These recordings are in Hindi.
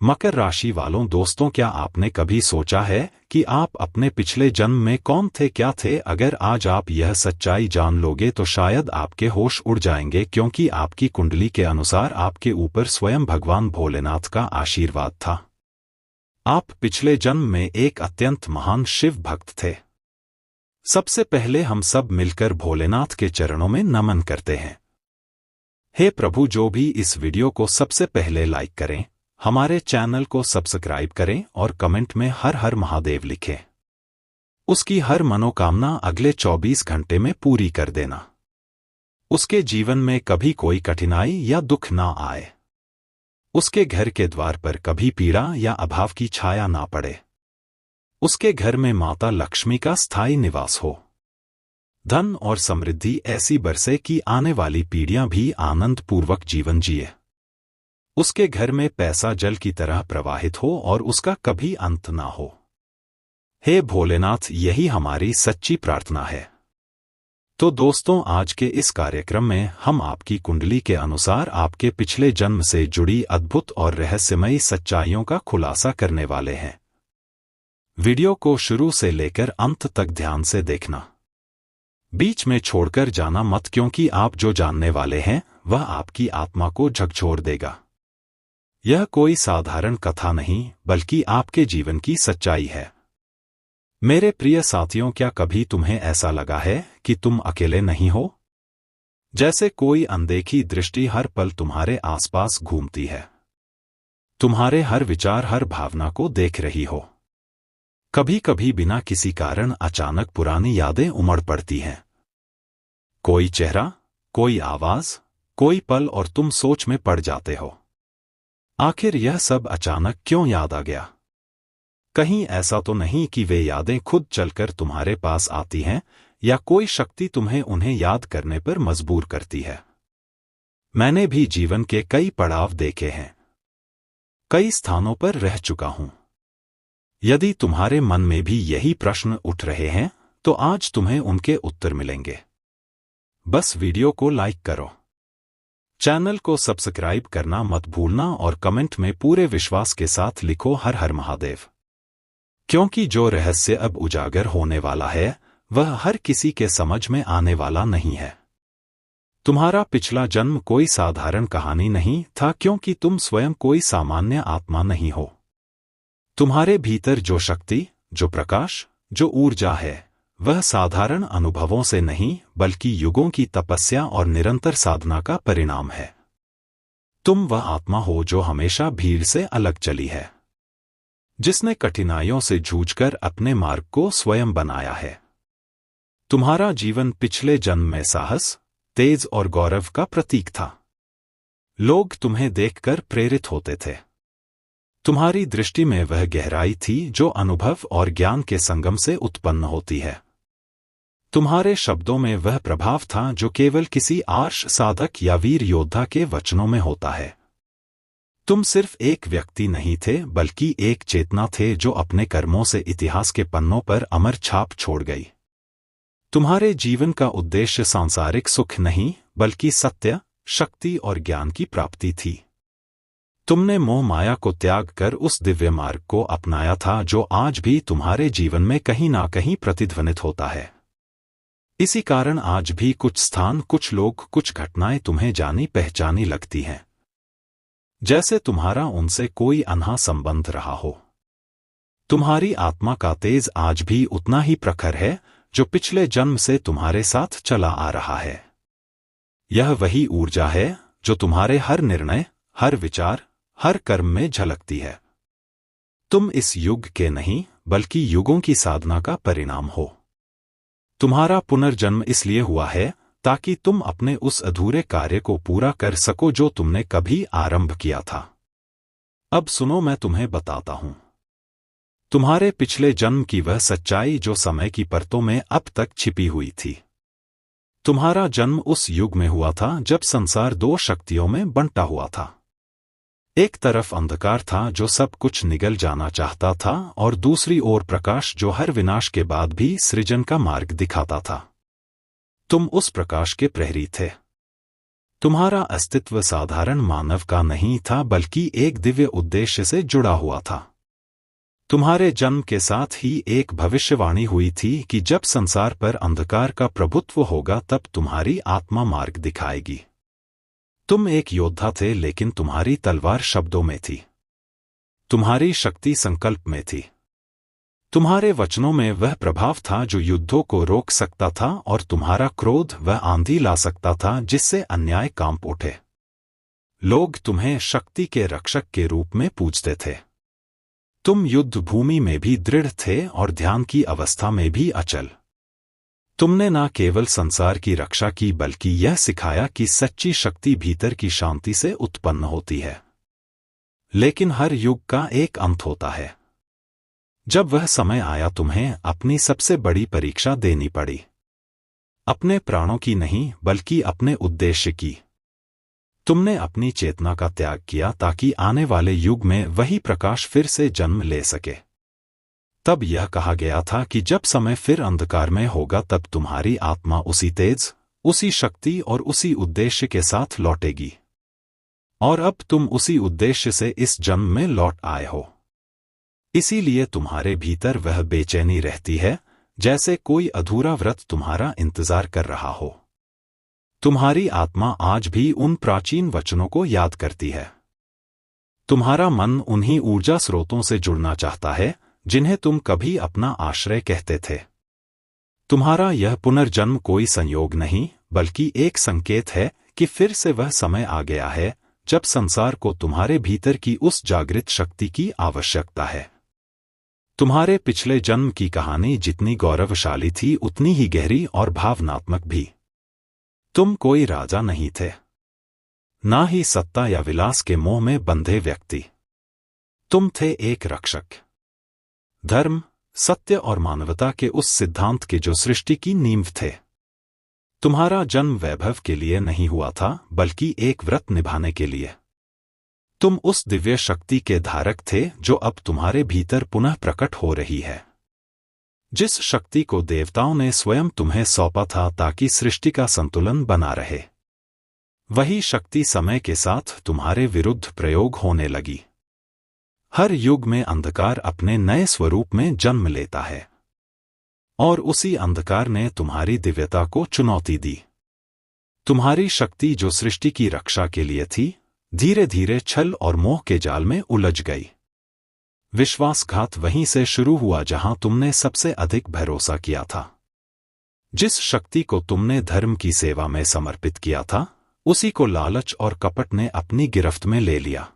मकर राशि वालों दोस्तों, क्या आपने कभी सोचा है कि आप अपने पिछले जन्म में कौन थे, क्या थे? अगर आज आप यह सच्चाई जान लोगे तो शायद आपके होश उड़ जाएंगे, क्योंकि आपकी कुंडली के अनुसार आपके ऊपर स्वयं भगवान भोलेनाथ का आशीर्वाद था। आप पिछले जन्म में एक अत्यंत महान शिव भक्त थे। सबसे पहले हम सब मिलकर भोलेनाथ के चरणों में नमन करते हैं। हे प्रभु, जो भी इस वीडियो को सबसे पहले लाइक करें, हमारे चैनल को सब्सक्राइब करें और कमेंट में हर हर महादेव लिखें। उसकी हर मनोकामना अगले 24 घंटे में पूरी कर देना। उसके जीवन में कभी कोई कठिनाई या दुख ना आए। उसके घर के द्वार पर कभी पीड़ा या अभाव की छाया ना पड़े। उसके घर में माता लक्ष्मी का स्थायी निवास हो। धन और समृद्धि ऐसी बरसे कि आने वाली पीढ़ियां भी आनंद पूर्वक जीवन जिए। उसके घर में पैसा जल की तरह प्रवाहित हो और उसका कभी अंत ना हो। हे भोलेनाथ, यही हमारी सच्ची प्रार्थना है। तो दोस्तों, आज के इस कार्यक्रम में हम आपकी कुंडली के अनुसार आपके पिछले जन्म से जुड़ी अद्भुत और रहस्यमयी सच्चाइयों का खुलासा करने वाले हैं। वीडियो को शुरू से लेकर अंत तक ध्यान से देखना। बीच में छोड़कर जाना मत, क्योंकि आप जो जानने वाले हैं वह आपकी आत्मा को झकझोर देगा। यह कोई साधारण कथा नहीं, बल्कि आपके जीवन की सच्चाई है। मेरे प्रिय साथियों, क्या कभी तुम्हें ऐसा लगा है कि तुम अकेले नहीं हो? जैसे कोई अनदेखी दृष्टि हर पल तुम्हारे आसपास घूमती है, तुम्हारे हर विचार, हर भावना को देख रही हो। कभी कभी बिना किसी कारण अचानक पुरानी यादें उमड़ पड़ती हैं। कोई चेहरा, कोई आवाज, कोई पल, और तुम सोच में पड़ जाते हो, आखिर यह सब अचानक क्यों याद आ गया? कहीं ऐसा तो नहीं कि वे यादें खुद चलकर तुम्हारे पास आती हैं, या कोई शक्ति तुम्हें उन्हें याद करने पर मजबूर करती है? मैंने भी जीवन के कई पड़ाव देखे हैं, कई स्थानों पर रह चुका हूं। यदि तुम्हारे मन में भी यही प्रश्न उठ रहे हैं, तो आज तुम्हें उनके उत्तर मिलेंगे। बस वीडियो को लाइक करो, चैनल को सब्सक्राइब करना मत भूलना और कमेंट में पूरे विश्वास के साथ लिखो हर हर महादेव, क्योंकि जो रहस्य अब उजागर होने वाला है वह हर किसी के समझ में आने वाला नहीं है। तुम्हारा पिछला जन्म कोई साधारण कहानी नहीं था, क्योंकि तुम स्वयं कोई सामान्य आत्मा नहीं हो। तुम्हारे भीतर जो शक्ति, जो प्रकाश, जो ऊर्जा है, वह साधारण अनुभवों से नहीं, बल्कि युगों की तपस्या और निरंतर साधना का परिणाम है। तुम वह आत्मा हो जो हमेशा भीड़ से अलग चली है, जिसने कठिनाइयों से जूझकर अपने मार्ग को स्वयं बनाया है। तुम्हारा जीवन पिछले जन्म में साहस, तेज और गौरव का प्रतीक था। लोग तुम्हें देखकर प्रेरित होते थे। तुम्हारी दृष्टि में वह गहराई थी जो अनुभव और ज्ञान के संगम से उत्पन्न होती है। तुम्हारे शब्दों में वह प्रभाव था जो केवल किसी आर्ष साधक या वीर योद्धा के वचनों में होता है। तुम सिर्फ एक व्यक्ति नहीं थे, बल्कि एक चेतना थे जो अपने कर्मों से इतिहास के पन्नों पर अमर छाप छोड़ गई। तुम्हारे जीवन का उद्देश्य सांसारिक सुख नहीं, बल्कि सत्य, शक्ति और ज्ञान की प्राप्ति थी। तुमने मोह माया को त्याग कर उस दिव्य मार्ग को अपनाया था जो आज भी तुम्हारे जीवन में कहीं ना कहीं प्रतिध्वनित होता है। इसी कारण आज भी कुछ स्थान, कुछ लोग, कुछ घटनाएं तुम्हें जानी पहचानी लगती हैं, जैसे तुम्हारा उनसे कोई अनहा संबंध रहा हो। तुम्हारी आत्मा का तेज आज भी उतना ही प्रखर है जो पिछले जन्म से तुम्हारे साथ चला आ रहा है। यह वही ऊर्जा है जो तुम्हारे हर निर्णय, हर विचार, हर कर्म में झलकती है। तुम इस युग के नहीं, बल्कि युगों की साधना का परिणाम हो। तुम्हारा पुनर्जन्म इसलिए हुआ है ताकि तुम अपने उस अधूरे कार्य को पूरा कर सको जो तुमने कभी आरंभ किया था। अब सुनो, मैं तुम्हें बताता हूं तुम्हारे पिछले जन्म की वह सच्चाई जो समय की परतों में अब तक छिपी हुई थी। तुम्हारा जन्म उस युग में हुआ था जब संसार दो शक्तियों में बंटा हुआ था। एक तरफ अंधकार था जो सब कुछ निगल जाना चाहता था, और दूसरी ओर प्रकाश जो हर विनाश के बाद भी सृजन का मार्ग दिखाता था। तुम उस प्रकाश के प्रहरी थे। तुम्हारा अस्तित्व साधारण मानव का नहीं था बल्कि एक दिव्य उद्देश्य से जुड़ा हुआ था। तुम्हारे जन्म के साथ ही एक भविष्यवाणी हुई थी कि जब संसार पर अंधकार का प्रभुत्व होगा तब तुम्हारी आत्मा मार्ग दिखाएगी। तुम एक योद्धा थे लेकिन तुम्हारी तलवार शब्दों में थी, तुम्हारी शक्ति संकल्प में थी। तुम्हारे वचनों में वह प्रभाव था जो युद्धों को रोक सकता था और तुम्हारा क्रोध वह आंधी ला सकता था जिससे अन्याय कांप उठे। लोग तुम्हें शक्ति के रक्षक के रूप में पूजते थे। तुम युद्ध भूमि में भी दृढ़ थे और ध्यान की अवस्था में भी अचल। तुमने न केवल संसार की रक्षा की बल्कि यह सिखाया कि सच्ची शक्ति भीतर की शांति से उत्पन्न होती है। लेकिन हर युग का एक अंत होता है। जब वह समय आया तुम्हें अपनी सबसे बड़ी परीक्षा देनी पड़ी, अपने प्राणों की नहीं बल्कि अपने उद्देश्य की। तुमने अपनी चेतना का त्याग किया ताकि आने वाले युग में वही प्रकाश फिर से जन्म ले सके। तब यह कहा गया था कि जब समय फिर अंधकार में होगा तब तुम्हारी आत्मा उसी तेज, उसी शक्ति और उसी उद्देश्य के साथ लौटेगी। और अब तुम उसी उद्देश्य से इस जन्म में लौट आए हो। इसीलिए तुम्हारे भीतर वह बेचैनी रहती है, जैसे कोई अधूरा व्रत तुम्हारा इंतजार कर रहा हो। तुम्हारी आत्मा आज भी उन प्राचीन वचनों को याद करती है। तुम्हारा मन उन्हीं ऊर्जा स्रोतों से जुड़ना चाहता है जिन्हें तुम कभी अपना आश्रय कहते थे। तुम्हारा यह पुनर्जन्म कोई संयोग नहीं बल्कि एक संकेत है कि फिर से वह समय आ गया है जब संसार को तुम्हारे भीतर की उस जागृत शक्ति की आवश्यकता है। तुम्हारे पिछले जन्म की कहानी जितनी गौरवशाली थी उतनी ही गहरी और भावनात्मक भी। तुम कोई राजा नहीं थे, ना ही सत्ता या विलास के मोह में बंधे व्यक्ति। तुम थे एक रक्षक, धर्म, सत्य और मानवता के उस सिद्धांत के जो सृष्टि की नींव थे। तुम्हारा जन्म वैभव के लिए नहीं हुआ था बल्कि एक व्रत निभाने के लिए। तुम उस दिव्य शक्ति के धारक थे जो अब तुम्हारे भीतर पुनः प्रकट हो रही है। जिस शक्ति को देवताओं ने स्वयं तुम्हें सौंपा था ताकि सृष्टि का संतुलन बना रहे, वही शक्ति समय के साथ तुम्हारे विरुद्ध प्रयोग होने लगी। हर युग में अंधकार अपने नए स्वरूप में जन्म लेता है और उसी अंधकार ने तुम्हारी दिव्यता को चुनौती दी। तुम्हारी शक्ति जो सृष्टि की रक्षा के लिए थी, धीरे धीरे छल और मोह के जाल में उलझ गई। विश्वासघात वहीं से शुरू हुआ जहां तुमने सबसे अधिक भरोसा किया था। जिस शक्ति को तुमने धर्म की सेवा में समर्पित किया था, उसी को लालच और कपट ने अपनी गिरफ्त में ले लिया।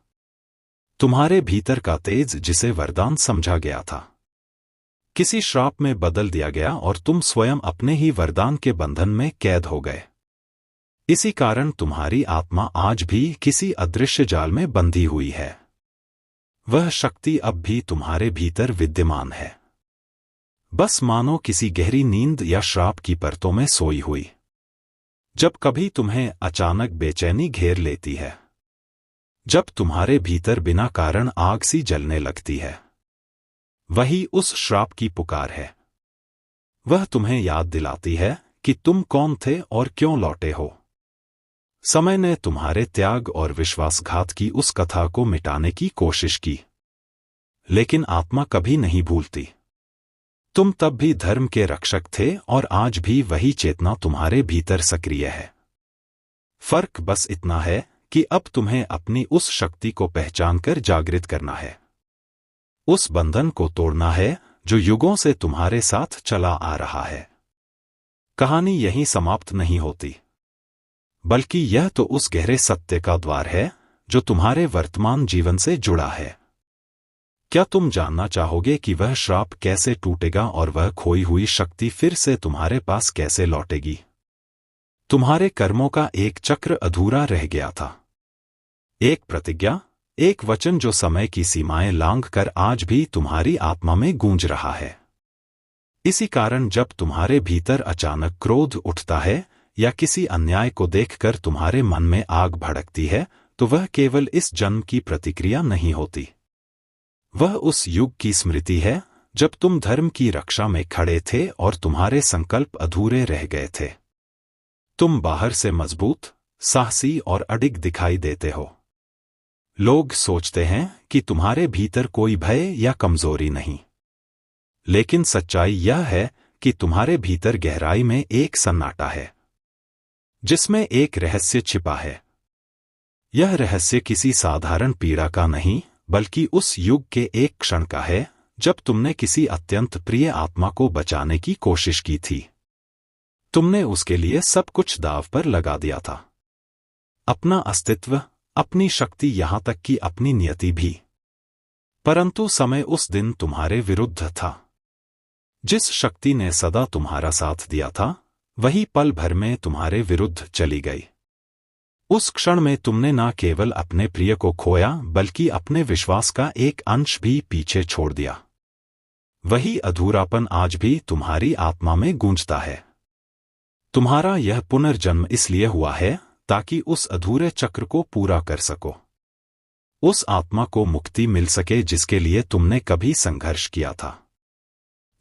तुम्हारे भीतर का तेज जिसे वरदान समझा गया था, किसी श्राप में बदल दिया गया और तुम स्वयं अपने ही वरदान के बंधन में कैद हो गए। इसी कारण तुम्हारी आत्मा आज भी किसी अदृश्य जाल में बंधी हुई है। वह शक्ति अब भी तुम्हारे भीतर विद्यमान है, बस मानो किसी गहरी नींद या श्राप की परतों में सोई हुई। जब कभी तुम्हें अचानक बेचैनी घेर लेती है, जब तुम्हारे भीतर बिना कारण आग सी जलने लगती है, वही उस श्राप की पुकार है। वह तुम्हें याद दिलाती है कि तुम कौन थे और क्यों लौटे हो। समय ने तुम्हारे त्याग और विश्वासघात की उस कथा को मिटाने की कोशिश की, लेकिन आत्मा कभी नहीं भूलती। तुम तब भी धर्म के रक्षक थे और आज भी वही चेतना तुम्हारे भीतर सक्रिय है। फर्क बस इतना है कि अब तुम्हें अपनी उस शक्ति को पहचानकर जागृत करना है। उस बंधन को तोड़ना है जो युगों से तुम्हारे साथ चला आ रहा है। कहानी यहीं समाप्त नहीं होती, बल्कि यह तो उस गहरे सत्य का द्वार है जो तुम्हारे वर्तमान जीवन से जुड़ा है। क्या तुम जानना चाहोगे कि वह श्राप कैसे टूटेगा और वह खोई हुई शक्ति फिर से तुम्हारे पास कैसे लौटेगी? तुम्हारे कर्मों का एक चक्र अधूरा रह गया था, एक प्रतिज्ञा, एक वचन जो समय की सीमाएं लांघ कर आज भी तुम्हारी आत्मा में गूंज रहा है। इसी कारण जब तुम्हारे भीतर अचानक क्रोध उठता है या किसी अन्याय को देखकर तुम्हारे मन में आग भड़कती है, तो वह केवल इस जन्म की प्रतिक्रिया नहीं होती। वह उस युग की स्मृति है जब तुम धर्म की रक्षा में खड़े थे और तुम्हारे संकल्प अधूरे रह गए थे। तुम बाहर से मजबूत, साहसी और अडिग दिखाई देते हो। लोग सोचते हैं कि तुम्हारे भीतर कोई भय या कमजोरी नहीं, लेकिन सच्चाई यह है कि तुम्हारे भीतर गहराई में एक सन्नाटा है, जिसमें एक रहस्य छिपा है। यह रहस्य किसी साधारण पीड़ा का नहीं, बल्कि उस युग के एक क्षण का है जब तुमने किसी अत्यंत प्रिय आत्मा को बचाने की कोशिश की थी। तुमने उसके लिए सब कुछ दांव पर लगा दिया था, अपना अस्तित्व, अपनी शक्ति, यहां तक कि अपनी नियति भी। परंतु समय उस दिन तुम्हारे विरुद्ध था। जिस शक्ति ने सदा तुम्हारा साथ दिया था, वही पल भर में तुम्हारे विरुद्ध चली गई। उस क्षण में तुमने न केवल अपने प्रिय को खोया, बल्कि अपने विश्वास का एक अंश भी पीछे छोड़ दिया। वही अधूरापन आज भी तुम्हारी आत्मा में गूंजता है। तुम्हारा यह पुनर्जन्म इसलिए हुआ है ताकि उस अधूरे चक्र को पूरा कर सको, उस आत्मा को मुक्ति मिल सके जिसके लिए तुमने कभी संघर्ष किया था।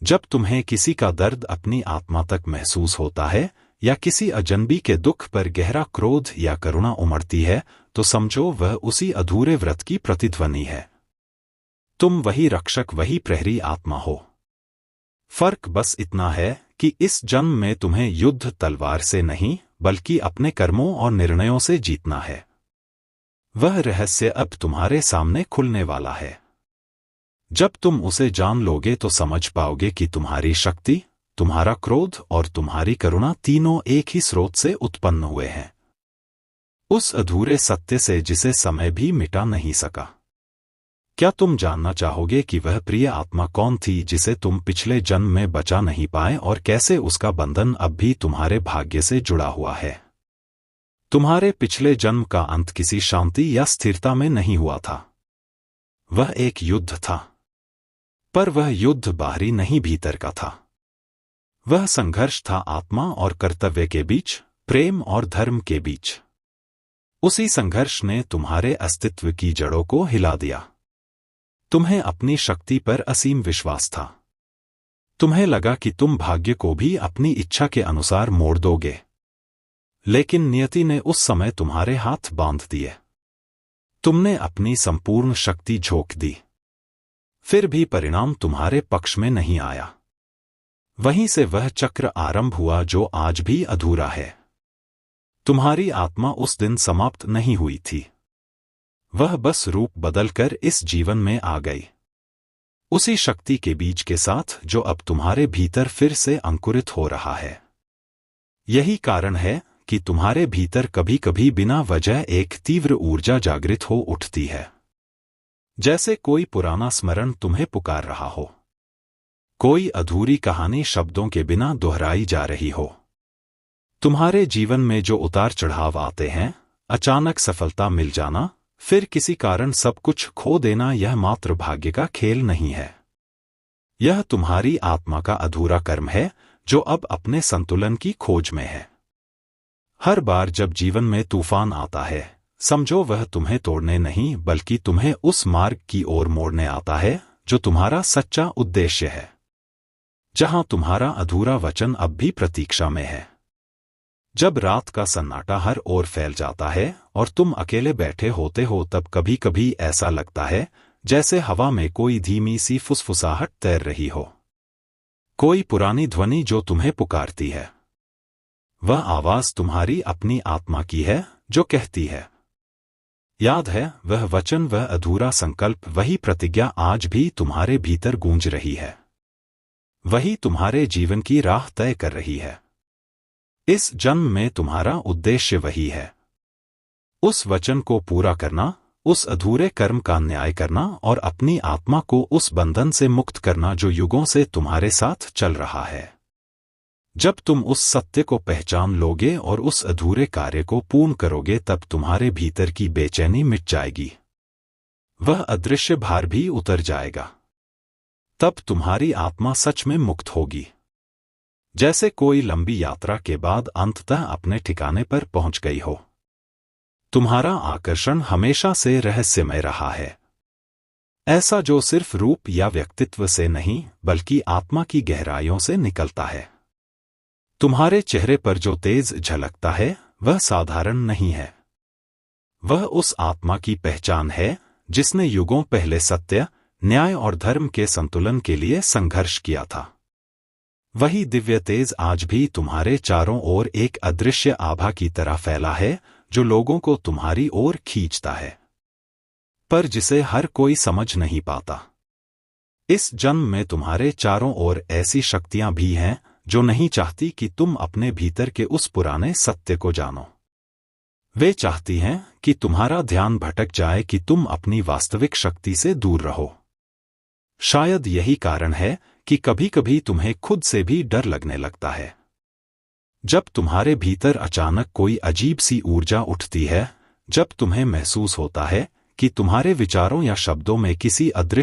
जब तुम्हें किसी का दर्द अपनी आत्मा तक महसूस होता है, या किसी अजनबी के दुख पर गहरा क्रोध या करुणा उमड़ती है, तो समझो वह उसी अधूरे व्रत की प्रतिध्वनि है। तुम वही रक्षक, वही प्रहरी आत्मा हो। फर्क बस इतना है कि इस जन्म में तुम्हें युद्ध तलवार से नहीं, बल्कि अपने कर्मों और निर्णयों से जीतना है। वह रहस्य अब तुम्हारे सामने खुलने वाला है। जब तुम उसे जान लोगे तो समझ पाओगे कि तुम्हारी शक्ति, तुम्हारा क्रोध और तुम्हारी करुणा तीनों एक ही स्रोत से उत्पन्न हुए हैं, उस अधूरे सत्य से जिसे समय भी मिटा नहीं सका। क्या तुम जानना चाहोगे कि वह प्रिय आत्मा कौन थी जिसे तुम पिछले जन्म में बचा नहीं पाए, और कैसे उसका बंधन अब भी तुम्हारे भाग्य से जुड़ा हुआ है? तुम्हारे पिछले जन्म का अंत किसी शांति या स्थिरता में नहीं हुआ था। वह एक युद्ध था, पर वह युद्ध बाहरी नहीं, भीतर का था। वह संघर्ष था आत्मा और कर्तव्य के बीच, प्रेम और धर्म के बीच। उसी संघर्ष ने तुम्हारे अस्तित्व की जड़ों को हिला दिया। तुम्हें अपनी शक्ति पर असीम विश्वास था। तुम्हें लगा कि तुम भाग्य को भी अपनी इच्छा के अनुसार मोड़ दोगे, लेकिन नियति ने उस समय तुम्हारे हाथ बांध दिए। तुमने अपनी संपूर्ण शक्ति झोंक दी, फिर भी परिणाम तुम्हारे पक्ष में नहीं आया। वहीं से वह चक्र आरंभ हुआ जो आज भी अधूरा है। तुम्हारी आत्मा उस दिन समाप्त नहीं हुई थी, वह बस रूप बदलकर इस जीवन में आ गई, उसी शक्ति के बीज के साथ जो अब तुम्हारे भीतर फिर से अंकुरित हो रहा है। यही कारण है कि तुम्हारे भीतर कभी कभी बिना वजह एक तीव्र ऊर्जा जागृत हो उठती है, जैसे कोई पुराना स्मरण तुम्हें पुकार रहा हो, कोई अधूरी कहानी शब्दों के बिना दोहराई जा रही हो। तुम्हारे जीवन में जो उतार चढ़ाव आते हैं, अचानक सफलता मिल जाना, फिर किसी कारण सब कुछ खो देना, यह मात्र भाग्य का खेल नहीं है। यह तुम्हारी आत्मा का अधूरा कर्म है जो अब अपने संतुलन की खोज में है। हर बार जब जीवन में तूफान आता है, समझो वह तुम्हें तोड़ने नहीं, बल्कि तुम्हें उस मार्ग की ओर मोड़ने आता है जो तुम्हारा सच्चा उद्देश्य है, जहां तुम्हारा अधूरा वचन अब भी प्रतीक्षा में है। जब रात का सन्नाटा हर ओर फैल जाता है और तुम अकेले बैठे होते हो, तब कभी कभी ऐसा लगता है जैसे हवा में कोई धीमी सी फुसफुसाहट तैर रही हो, कोई पुरानी ध्वनि जो तुम्हें पुकारती है। वह आवाज तुम्हारी अपनी आत्मा की है जो कहती है, याद है वह वचन, वह अधूरा संकल्प, वही प्रतिज्ञा आज भी तुम्हारे भीतर गूंज रही है। वही तुम्हारे जीवन की राह तय कर रही है। इस जन्म में तुम्हारा उद्देश्य वही है, उस वचन को पूरा करना, उस अधूरे कर्म का न्याय करना और अपनी आत्मा को उस बंधन से मुक्त करना जो युगों से तुम्हारे साथ चल रहा है। जब तुम उस सत्य को पहचान लोगे और उस अधूरे कार्य को पूर्ण करोगे, तब तुम्हारे भीतर की बेचैनी मिट जाएगी, वह अदृश्य भार भी उतर जाएगा। तब तुम्हारी आत्मा सच में मुक्त होगी, जैसे कोई लंबी यात्रा के बाद अंततः अपने ठिकाने पर पहुंच गई हो। तुम्हारा आकर्षण हमेशा से रहस्यमय रहा है, ऐसा जो सिर्फ रूप या व्यक्तित्व से नहीं, बल्कि आत्मा की गहराइयों से निकलता है। तुम्हारे चेहरे पर जो तेज झलकता है, वह साधारण नहीं है। वह उस आत्मा की पहचान है जिसने युगों पहले सत्य, न्याय और धर्म के संतुलन के लिए संघर्ष किया था। वही दिव्य तेज आज भी तुम्हारे चारों ओर एक अदृश्य आभा की तरह फैला है, जो लोगों को तुम्हारी ओर खींचता है, पर जिसे हर कोई समझ नहीं पाता। इस जन्म में तुम्हारे चारों ओर ऐसी शक्तियां भी हैं जो नहीं चाहती कि तुम अपने भीतर के उस पुराने सत्य को जानो। वे चाहती हैं कि तुम्हारा ध्यान भटक जाए, कि तुम अपनी वास्तविक शक्ति से दूर रहो। शायद यही कारण है कि कभी-कभी तुम्हें खुद से भी डर लगने लगता है। जब तुम्हारे भीतर अचानक कोई अजीब सी ऊर्जा उठती है, जब तुम्हें महसूस होता है कि तुम्हारे विचारों या शब्दों में किसी अदृश्य